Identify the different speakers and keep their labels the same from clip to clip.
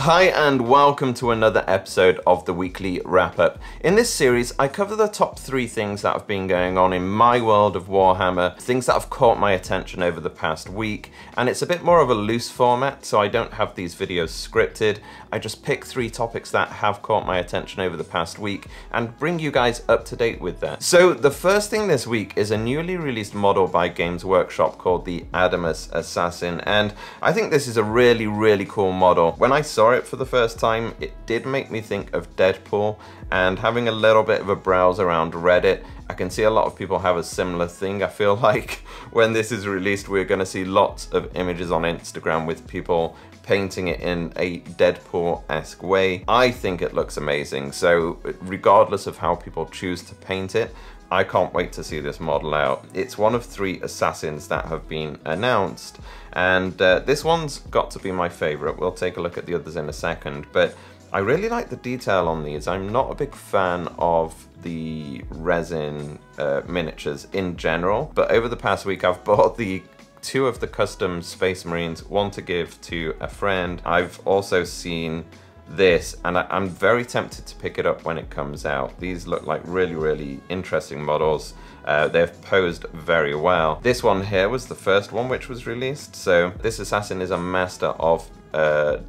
Speaker 1: Hi and welcome to another episode of the weekly wrap-up. In this series, I cover the top 3 things that have been going on in my world of Warhammer, things that have caught my attention over the past week, and it's a bit more of a loose format, so I don't have these videos scripted. I just pick 3 topics that have caught my attention over the past week and bring you guys up to date with that. So the first thing this week is a newly released model by Games Workshop called the Adamus Assassin, and I think this is a really cool model. When I saw it for the first time, it did make me think of Deadpool, and having a little bit of a browse around Reddit, I can see a lot of people have a similar thing. I feel like when this is released, we're going to see lots of images on Instagram with people painting it in a Deadpool-esque way. I think it looks amazing, so regardless of how people choose to paint it, I can't wait to see this model out. It's one of 3 assassins that have been announced, and this one's got to be my favorite. We'll take a look at the others in a second, but I really like the detail on these. I'm not a big fan of the resin miniatures in general, but over the past week I've bought 2 of the custom Space Marines, one to give to a friend. I've also seen this, and I'm very tempted to pick it up when it comes out. These look like really interesting models. They've posed very well. This one here was the first one which was released. So this assassin is a master of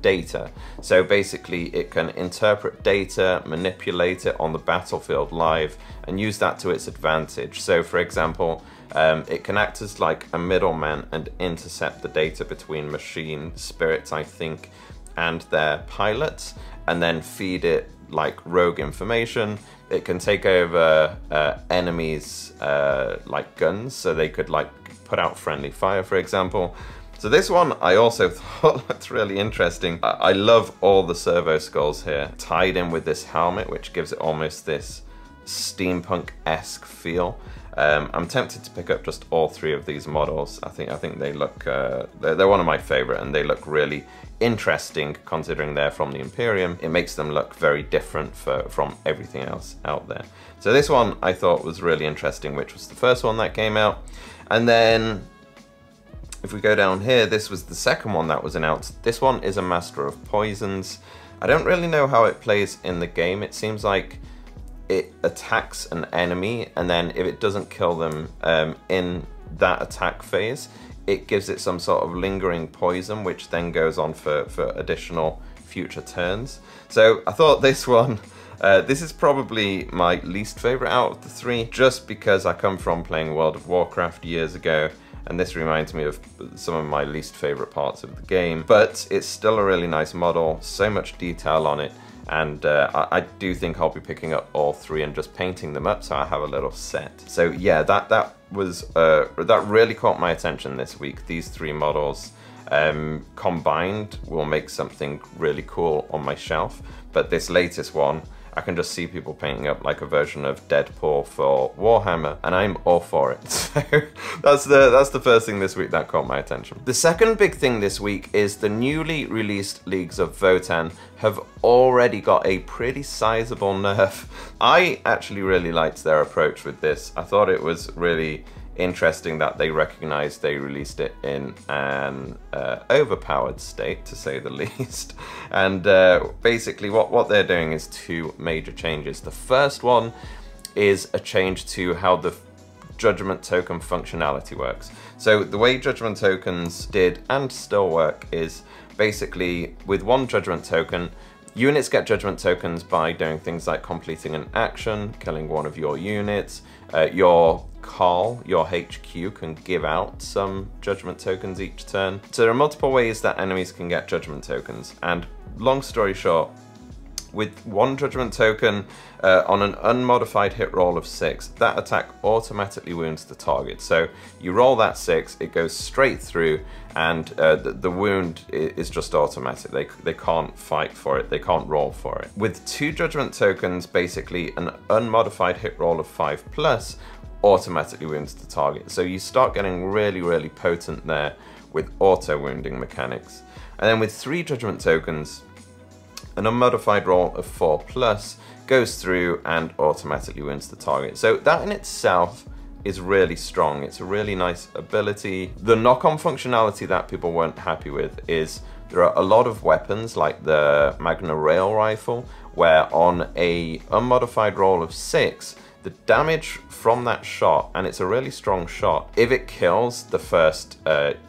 Speaker 1: data. So basically it can interpret data, manipulate it on the battlefield live, and use that to its advantage. So for example, it can act as like a middleman and intercept the data between machine spirits, I think, and their pilots, and then feed it like rogue information. It can take over enemies like guns, so they could like put out friendly fire, for example. So this one I also thought looked really interesting. I love all the servo skulls here, tied in with this helmet, which gives it almost this steampunk-esque feel. I'm tempted to pick up just all 3 of these models. I think they look, they're one of my favorite, and they look really interesting considering they're from the Imperium. It makes them look very different from everything else out there. So this one I thought was really interesting, which was the first one that came out. And then if we go down here, this was the second one that was announced. This one is a Master of Poisons. I don't really know how it plays in the game. It seems like it attacks an enemy, and then if it doesn't kill them in that attack phase, it gives it some sort of lingering poison, which then goes on for additional future turns. So I thought this one, this is probably my least favorite out of the 3, just because I come from playing World of Warcraft years ago, and this reminds me of some of my least favorite parts of the game. But it's still a really nice model, so much detail on it. And I do think I'll be picking up all 3 and just painting them up, so I have a little set. So yeah, that really caught my attention this week. These 3 models combined will make something really cool on my shelf. But this latest one, I can just see people painting up like a version of Deadpool for Warhammer, and I'm all for it. So that's the first thing this week that caught my attention. The second big thing this week is the newly released Leagues of Votann have already got a pretty sizable nerf. I actually really liked their approach with this. I thought it was really interesting that they recognized they released it in an overpowered state, to say the least. And basically what they're doing is 2 major changes. The first one is a change to how the judgment token functionality works. So the way judgment tokens did and still work is basically with 1 judgment token, units get judgment tokens by doing things like completing an action, killing one of your units. Your Carl, your HQ, can give out some judgment tokens each turn. So there are multiple ways that enemies can get judgment tokens, and long story short, with 1 judgment token on an unmodified hit roll of 6, that attack automatically wounds the target. So you roll that 6, it goes straight through, and the wound is just automatic. They can't fight for it, they can't roll for it. With 2 judgment tokens, basically an unmodified hit roll of 5+ automatically wounds the target. So you start getting really potent there with auto wounding mechanics. And then with 3 judgment tokens, an unmodified roll of 4+ goes through and automatically wins the target. So that in itself is really strong. It's a really nice ability. The knock-on functionality that people weren't happy with is There are a lot of weapons like the Magna Rail Rifle, where on a unmodified roll of 6, the damage from that shot, and it's a really strong shot, if it kills the first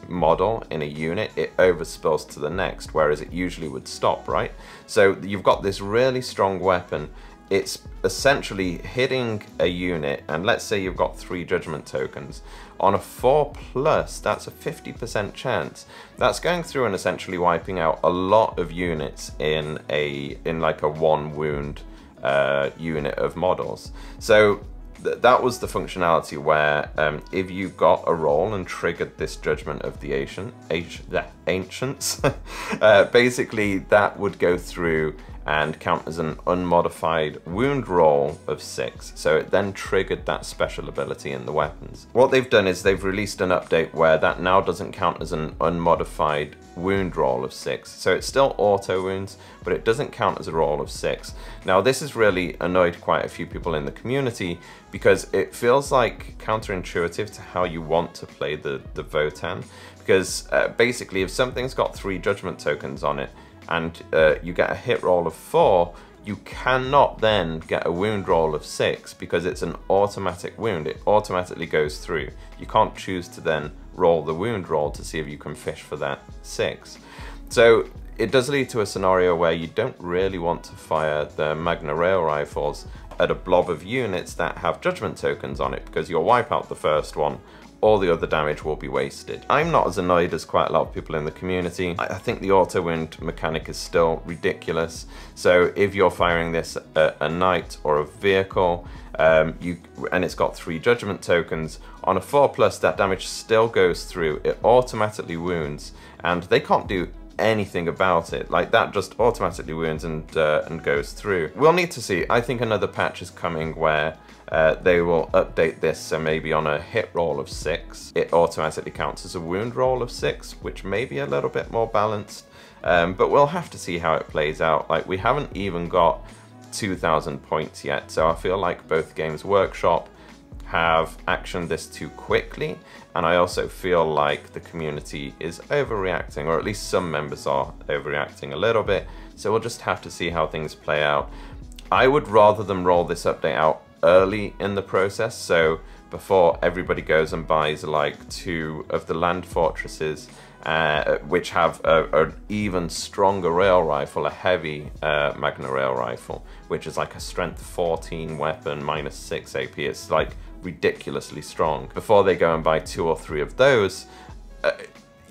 Speaker 1: model in a unit, it overspills to the next, whereas it usually would stop, right? So you've got this really strong weapon. It's essentially hitting a unit, and let's say you've got 3 judgment tokens. On a 4+, that's a 50% chance. That's going through and essentially wiping out a lot of units in like a 1 wound unit of models. So that was the functionality where if you got a roll and triggered this Judgment of the Ancients, basically that would go through and count as an unmodified wound roll of 6. So it then triggered that special ability in the weapons. What they've done is they've released an update where that now doesn't count as an unmodified wound roll of 6. So it's still auto wounds, but it doesn't count as a roll of 6. Now this has really annoyed quite a few people in the community because it feels like counterintuitive to how you want to play the Votann. Because basically if something's got 3 judgment tokens on it, and you get a hit roll of 4, you cannot then get a wound roll of 6 because it's an automatic wound. It automatically goes through. You can't choose to then roll the wound roll to see if you can fish for that 6. So it does lead to a scenario where you don't really want to fire the Magna Rail Rifles at a blob of units that have judgment tokens on it, because you'll wipe out the first one, all the other damage will be wasted. I'm not as annoyed as quite a lot of people in the community. I think the auto wound mechanic is still ridiculous. So if you're firing this at a knight or a vehicle, and it's got 3 judgment tokens, on a 4+, that damage still goes through. It automatically wounds, and they can't do anything about it. Like, that just automatically wounds and goes through. We'll need to see. I think another patch is coming where they will update this, so maybe on a hit roll of 6, it automatically counts as a wound roll of 6, which may be a little bit more balanced, but we'll have to see how it plays out. Like, we haven't even got 2,000 points yet, so I feel like both Games Workshop have actioned this too quickly, and I also feel like the community is overreacting, or at least some members are overreacting a little bit, so we'll just have to see how things play out. I would rather them roll this update out early in the process, so before everybody goes and buys like 2 of the land fortresses, which have an even stronger rail rifle, a heavy Magna Rail Rifle, which is like a strength 14 weapon, -6 AP. It's like ridiculously strong. Before they go and buy 2 or 3 of those,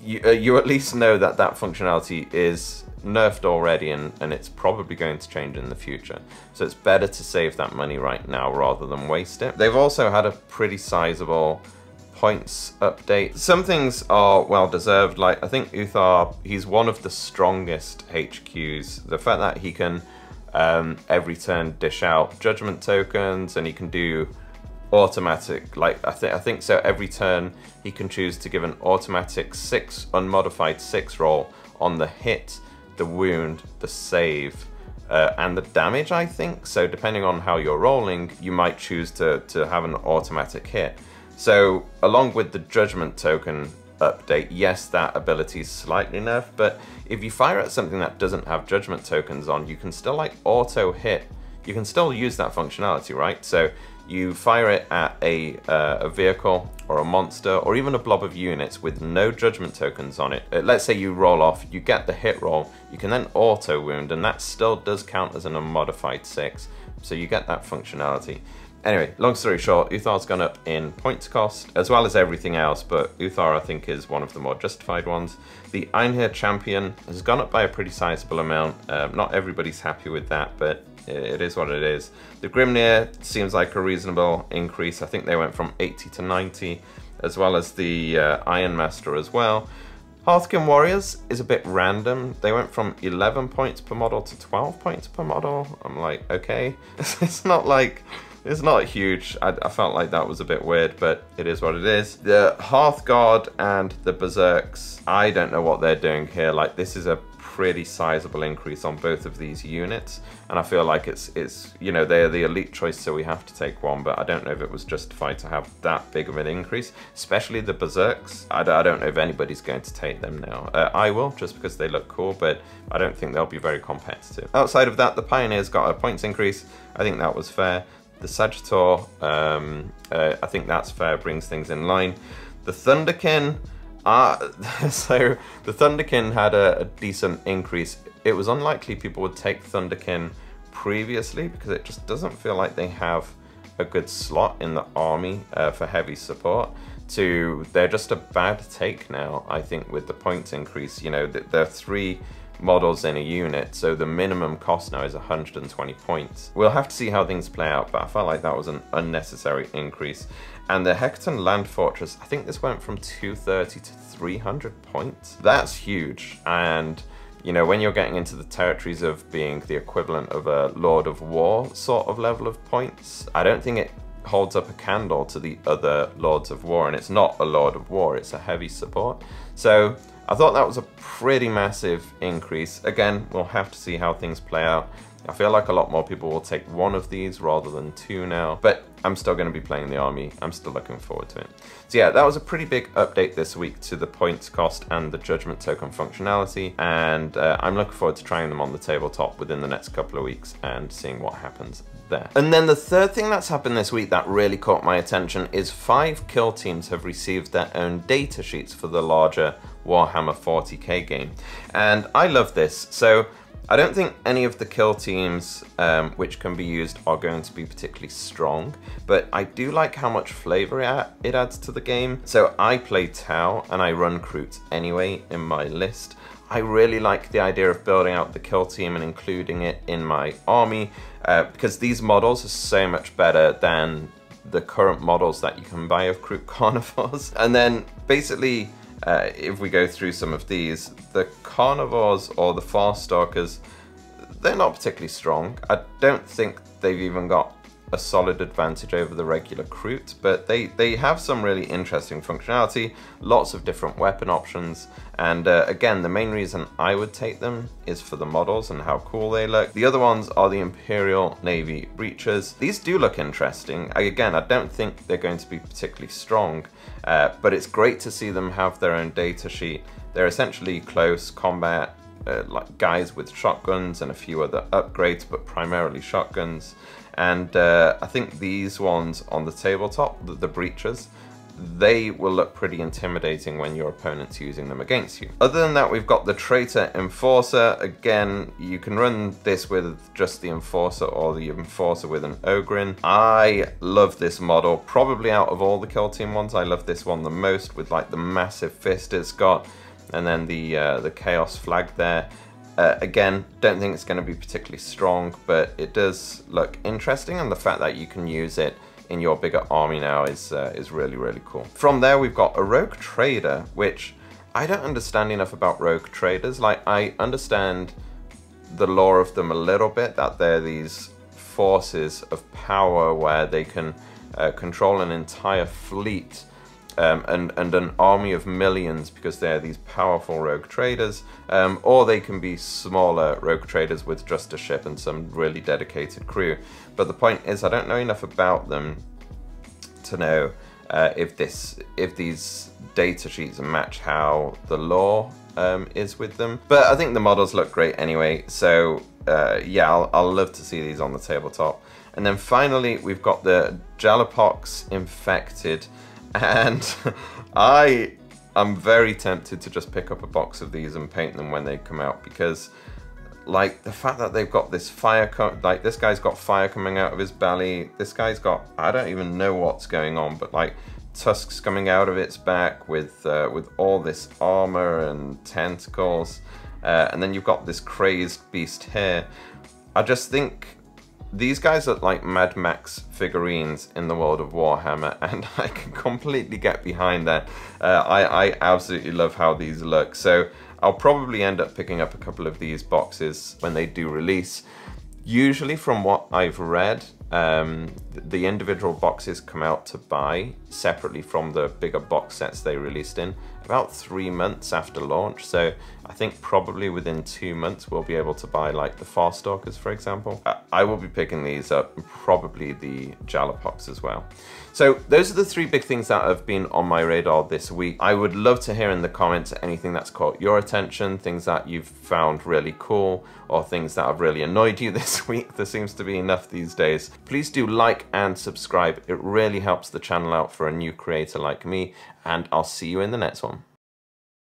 Speaker 1: you at least know that that functionality is nerfed already, and it's probably going to change in the future. So it's better to save that money right now rather than waste it. They've also had a pretty sizable points update. Some things are well deserved. Like, I think Uthar, he's one of the strongest HQs. The fact that he can every turn dish out judgment tokens, and he can do automatic, like I think so every turn he can choose to give an automatic 6 unmodified 6 roll on the hit, the wound, the save, and the damage, I think. So depending on how you're rolling, you might choose to have an automatic hit. So along with the judgment token update, yes, that ability is slightly nerfed, but if you fire at something that doesn't have judgment tokens on, you can still like auto hit. You can still use that functionality, right? So you fire it at a vehicle or a monster or even a blob of units with no judgment tokens on it. Let's say you roll off, you get the hit roll, you can then auto wound, and that still does count as an unmodified 6. So you get that functionality. Anyway, long story short, Uthar's gone up in points cost, as well as everything else, but Uthar I think is one of the more justified ones. The Einherjar Champion has gone up by a pretty sizable amount. Not everybody's happy with that, but it is what it is. The Grimnir seems like a reasonable increase. I think they went from 80 to 90, as well as the Iron Master as well. Hearthkin Warriors is a bit random. They went from 11 points per model to 12 points per model. I'm like, okay. It's not huge. I felt like that was a bit weird, but it is what it is. The Hearthguard and the Berserks, I don't know what they're doing here. Like, this is a pretty sizable increase on both of these units, and I feel like it's you know, they're the elite choice, so we have to take one, but I don't know if it was justified to have that big of an increase, especially the Berserks. I don't know if anybody's going to take them now. I will, just because they look cool, but I don't think they'll be very competitive. Outside of that, the Pioneers got a points increase. I think that was fair. The Sagittor, I think that's fair, brings things in line. The Thunderkin, so the Thunderkin had a decent increase. It was unlikely people would take Thunderkin previously because it just doesn't feel like they have a good slot in the army for heavy support. They're just a bad take now, I think, with the points increase. You know, there are 3 models in a unit, so the minimum cost now is 120 points. We'll have to see how things play out, but I felt like that was an unnecessary increase. And the Hekaton Land Fortress, I think this went from 230 to 300 points. That's huge, and you know, when you're getting into the territories of being the equivalent of a Lord of War sort of level of points, I don't think it holds up a candle to the other Lords of War, and it's not a Lord of War, it's a heavy support. So I thought that was a pretty massive increase. Again, we'll have to see how things play out. I feel like a lot more people will take one of these rather than 2 now, but I'm still going to be playing the army. I'm still looking forward to it. So yeah, that was a pretty big update this week to the points cost and the judgment token functionality, and I'm looking forward to trying them on the tabletop within the next couple of weeks and seeing what happens there. And then the third thing that's happened this week that really caught my attention is 5 kill teams have received their own data sheets for the larger Warhammer 40k game, and I love this. So I don't think any of the kill teams which can be used are going to be particularly strong, but I do like how much flavor it adds to the game. So I play Tau and I run Kroot anyway in my list. I really like the idea of building out the kill team and including it in my army because these models are so much better than the current models that you can buy of Kroot Carnivores. And then basically, if we go through some of these, the Carnivores or the Farstalkers, they're not particularly strong. I don't think they've even got a solid advantage over the regular Kroot, but they have some really interesting functionality, lots of different weapon options, and again, the main reason I would take them is for the models and how cool they look. The other ones are the Imperial Navy Breachers. These do look interesting. Again, I don't think they're going to be particularly strong, but it's great to see them have their own data sheet. They're essentially close combat, like guys with shotguns and a few other upgrades, but primarily shotguns. And I think these ones on the tabletop, the Breachers, they will look pretty intimidating when your opponent's using them against you. Other than that, we've got the Traitor Enforcer. Again, you can run this with just the Enforcer or the Enforcer with an Ogrin. I love this model. Probably out of all the kill team ones, I love this one the most, with like the massive fist it's got, and then the Chaos flag there. Again, don't think it's going to be particularly strong, but it does look interesting, and the fact that you can use it in your bigger army now is really, really cool. From there, we've got a Rogue Trader, which I don't understand enough about Rogue Traders. Like, I understand the lore of them a little bit, that they're these forces of power where they can control an entire fleet and an army of millions because they're these powerful rogue traders, or they can be smaller rogue traders with just a ship and some really dedicated crew. But the point is, I don't know enough about them to know if these data sheets match how the lore is with them. But I think the models look great anyway, so yeah, I'll love to see these on the tabletop. And then finally, we've got the Jalapox Infected, and I'm very tempted to just pick up a box of these and paint them when they come out, because like the fact that they've got this fire, like this guy's got fire coming out of his belly, this guy's got, I don't even know what's going on, but like tusks coming out of its back with all this armor and tentacles, and then you've got this crazed beast here. I just think these guys are like Mad Max figurines in the world of Warhammer, and I can completely get behind that. I absolutely love how these look, so I'll probably end up picking up a couple of these boxes when they do release. Usually, from what I've read, The individual boxes come out to buy separately from the bigger box sets they released in about 3 months after launch. So I think probably within 2 months we'll be able to buy like the Farstalkers, for example. I will be picking these up, probably the Jalapox as well. So those are the 3 big things that have been on my radar this week. I would love to hear in the comments anything that's caught your attention, things that you've found really cool, or things that have really annoyed you this week. There seems to be enough these days. Please do like and subscribe. It really helps the channel out for a new creator like me, and I'll see you in the next one.